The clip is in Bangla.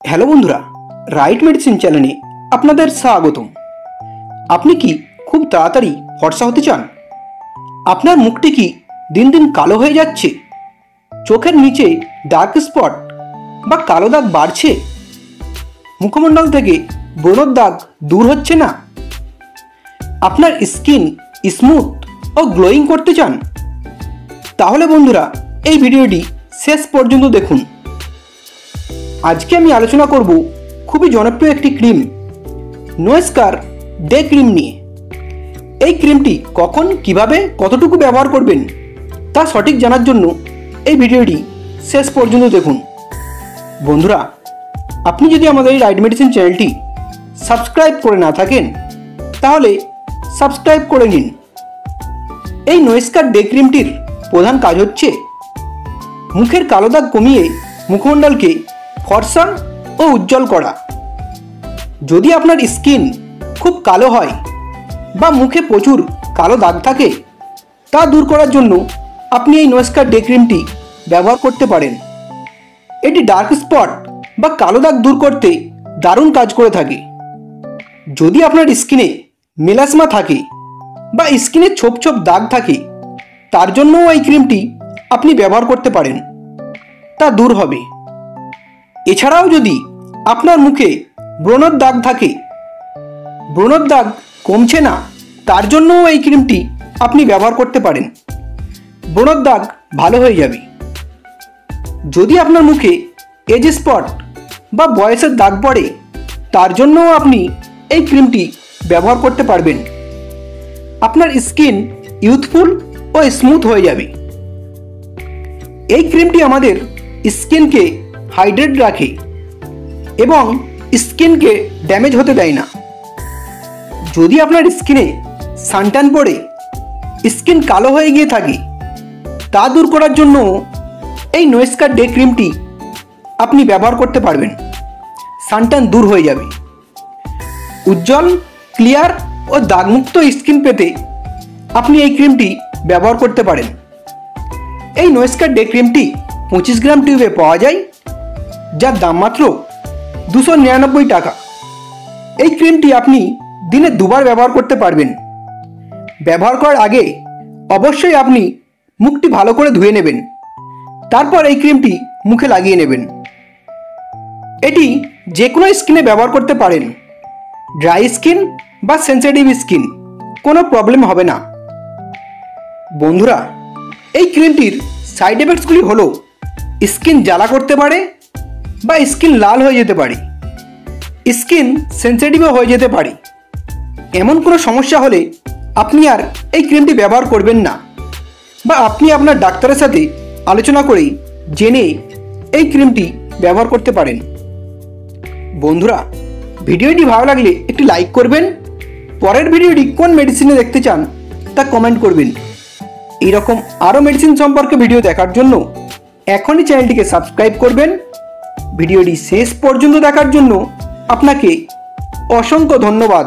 হ্যালো বন্ধুরা, রাইট মেডিসিন চ্যানেলে আপনাদের স্বাগতম। আপনি কি খুব তাড়াতাড়ি ফর্সা হতে চান? আপনার মুখটি কি দিন দিন কালো হয়ে যাচ্ছে? চোখের নিচে ডার্ক স্পট বা কালো দাগ বাড়ছে? মুখমণ্ডল থেকে ব্রণর দাগ দূর হচ্ছে না? আপনার স্কিন স্মুথ ও গ্লোয়িং করতে চান? তাহলে বন্ধুরা এই ভিডিওটি শেষ পর্যন্ত দেখুন। আজকে আমি আলোচনা করব খুবই জনপ্রিয় একটি ক্রিম, নোয়েস্কার ডে ক্রিম নিয়ে। এই ক্রিমটি কখন, কিভাবে, কতটুকু ব্যবহার করবেন তা সঠিক জানার জন্য এই ভিডিওটি শেষ পর্যন্ত দেখুন। বন্ধুরা, আপনি যদি আমাদের এই রাইট মেডিসিন চ্যানেলটি সাবস্ক্রাইব করে না থাকেন তাহলে সাবস্ক্রাইব করে নিন। এই নোয়েস্কার ডে ক্রিমটির প্রধান কাজ হচ্ছে মুখের কালো দাগ কমিয়ে মুখমণ্ডলকে ফর্সা ও উজ্জ্বল করা। যদি আপনার স্কিন খুব কালো হয় বা মুখে প্রচুর কালো দাগ থাকে, তা দূর করার জন্য আপনি এই নোয়েস্কার ডে ক্রিমটি ব্যবহার করতে পারেন। এটি ডার্ক স্পট বা কালো দাগ দূর করতে দারুণ কাজ করে থাকে। যদি আপনার স্কিনে মেলাসমা থাকে বা স্কিনে ছোপ ছোপ দাগ থাকে, তার জন্যও এই ক্রিমটি আপনি ব্যবহার করতে পারেন, তা দূর হবে। এছাড়াও যদি আপনার মুখে ব্রণর দাগ থাকে, ব্রণর দাগ কমছে না, তার জন্যও এই ক্রিমটি আপনি ব্যবহার করতে পারেন, ব্রণর দাগ ভালো হয়ে যাবে। যদি আপনার মুখে এজ স্পট বা বয়সের দাগ পড়ে, তার জন্যও আপনি এই ক্রিমটি ব্যবহার করতে পারবেন। আপনার স্কিন ইউথফুল ও স্মুথ হয়ে যাবে। এই ক্রিমটি আমাদের স্কিনকে হাইড্রেট রাখে এবং স্কিনকে ড্যামেজ হতে দেয় না। যদি আপনার স্কিনে সানট্যান পড়ে স্কিন কালো হয়ে গিয়ে থাকে, তা দূর করার জন্য এই নোয়েস্কার ডে ক্রিমটি আপনি ব্যবহার করতে পারবেন। সানট্যান দূর হয়ে যাবে। উজ্জ্বল, ক্লিয়ার ও দাগমুক্ত স্কিন পেতে আপনি এই ক্রিমটি ব্যবহার করতে পারেন। এই নোয়েস্কার ডে ক্রিমটি 25 গ্রাম টিউবে পাওয়া যায়, যার দাম মাত্র 299 টাকা। এই ক্রিমটি আপনি দিনে 2 বার ব্যবহার করতে পারবেন। ব্যবহার করার আগে অবশ্যই আপনি মুখটি ভালো করে ধুয়ে নেবেন, তারপর এই ক্রিমটি মুখে লাগিয়ে নেবেন। এটি যে কোনো স্কিনে ব্যবহার করতে পারেন। ড্রাই স্কিন বা সেনসিটিভ স্কিন, কোনো প্রবলেম হবে না। বন্ধুরা, এই ক্রিমটির সাইড এফেক্টসগুলি হলো স্কিন জ্বালা করতে পারে বা স্কিন লাল হয়ে যেতে পারে, স্কিন সেনসিটিভও হয়ে যেতে পারে। এমন কোনো সমস্যা হলে আপনি আর এই ক্রিমটি ব্যবহার করবেন না, বা আপনি আপনার ডাক্তারের সাথে আলোচনা করে জেনে এই ক্রিমটি ব্যবহার করতে পারেন। বন্ধুরা, ভিডিওটি ভালো লাগলে একটি লাইক করবেন। পরের ভিডিওটি কোন মেডিসিনে দেখতে চান তা কমেন্ট করবেন। এইরকম আরও মেডিসিন সম্পর্কে ভিডিও দেখার জন্য এখনই চ্যানেলটিকে সাবস্ক্রাইব করবেন। ভিডিওটি শেষ পর্যন্ত দেখার জন্য আপনাকে অসংখ্য ধন্যবাদ।